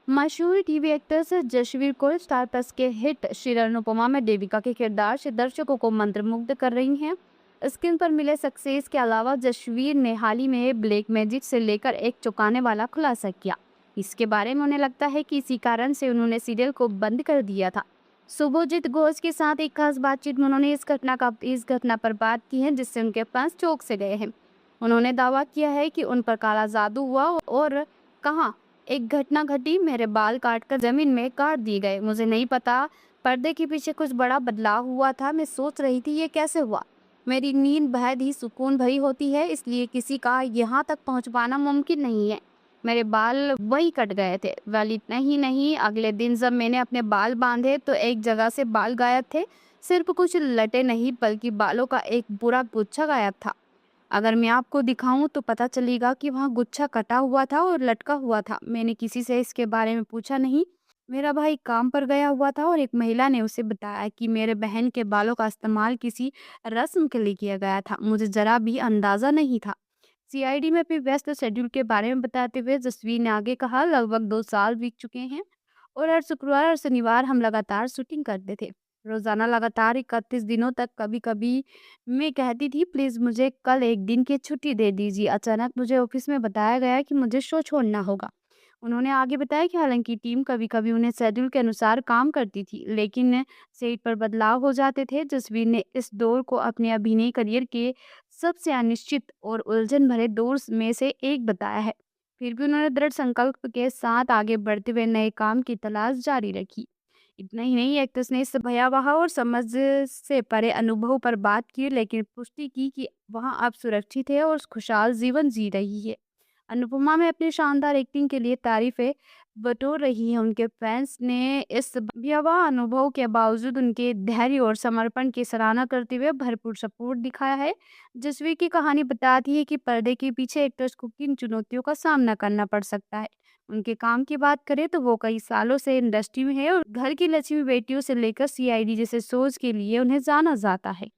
मशहूर TV actress Jasveer Kaur Star Plus के hit Shri Anupamaa में देविका के किरदार से दर्शकों को मंत्रमुग्ध कर रही हैं। स्क्रीन पर मिले सक्सेस के अलावा जसवीर ने हाल ही में ब्लैक मैजिक से लेकर एक चौंकाने वाला खुलासा किया। इसके बारे में उन्हें लगता है कि इसी कारण से उन्होंने सीरियल को बंद कर दिया था। शुभजीत घोष के साथ एक खास बातचीत में उन्होंने इस घटना पर बात की है, जिससे उनके फैंस चौंक से गए हैं। उन्होंने दावा किया है कि उन पर काला जादू हुआ और कहा, एक घटना घटी, मेरे बाल काटकर जमीन में गाड़ दिए गए। मुझे नहीं पता, पर्दे के पीछे कुछ बड़ा बदलाव हुआ था। मैं सोच रही थी ये कैसे हुआ। मेरी नींद बेहद ही सुकून भरी होती है, इसलिए किसी का यहाँ तक पहुँच पाना मुमकिन नहीं है। मेरे बाल वही कट गए थे। वेल इतना ही नहीं, अगले दिन जब मैंने अपने बाल बांधे तो एक जगह से बाल गायब थे। सिर्फ कुछ लटे नहीं बल्कि बालों का एक पूरा गुच्छा गायब था। अगर मैं आपको दिखाऊं तो पता चलेगा कि वहाँ गुच्छा कटा हुआ था और लटका हुआ था। मैंने किसी से इसके बारे में पूछा नहीं। मेरा भाई काम पर गया हुआ था और एक महिला ने उसे बताया कि मेरे बहन के बालों का इस्तेमाल किसी रस्म के लिए किया गया था। मुझे जरा भी अंदाजा नहीं था। सीआईडी में अपने व्यस्त शेड्यूल के बारे में बताते हुए जसवीर ने आगे कहा, लगभग 2 साल बीत चुके हैं और हर शुक्रवार और शनिवार हम लगातार शूटिंग करते थे। रोजाना लगातार 31 दिनों तक। कभी कभी मैं कहती थी, प्लीज मुझे कल एक दिन की छुट्टी दे दीजिए। अचानक मुझे ऑफिस में बताया गया कि मुझे शो छोड़ना होगा। उन्होंने आगे बताया कि हालांकि टीम कभी कभी उन्हें शेड्यूल के अनुसार काम करती थी, लेकिन सेट पर बदलाव हो जाते थे। जसवीर ने इस दौर को अपने अभिनय करियर के सबसे अनिश्चित और उलझन भरे दौर में से एक बताया है। फिर भी उन्होंने दृढ़ संकल्प के साथ आगे बढ़ते हुए नए काम की तलाश जारी रखी। इतना ही नहीं, एक्ट्रेस ने इस भयावह और समझ से परे अनुभव पर बात की, लेकिन पुष्टि की कि वहां अब सुरक्षित है और खुशहाल जीवन जी रही है। अनुपमा में अपनी शानदार एक्टिंग के लिए तारीफें बटोर रही हैं। उनके फैंस ने इस भयावह अनुभव के बावजूद उनके धैर्य और समर्पण की सराहना करते हुए भरपूर सपोर्ट दिखाया है। जसवीर की कहानी बताती है कि पर्दे के पीछे एक्टर्स को किन चुनौतियों का सामना करना पड़ सकता है। उनके काम की बात करें तो वो कई सालों से इंडस्ट्री में है और घर की लक्ष्मी बेटियों से लेकर सीआईडी जैसे शोज के लिए उन्हें जाना जाता है।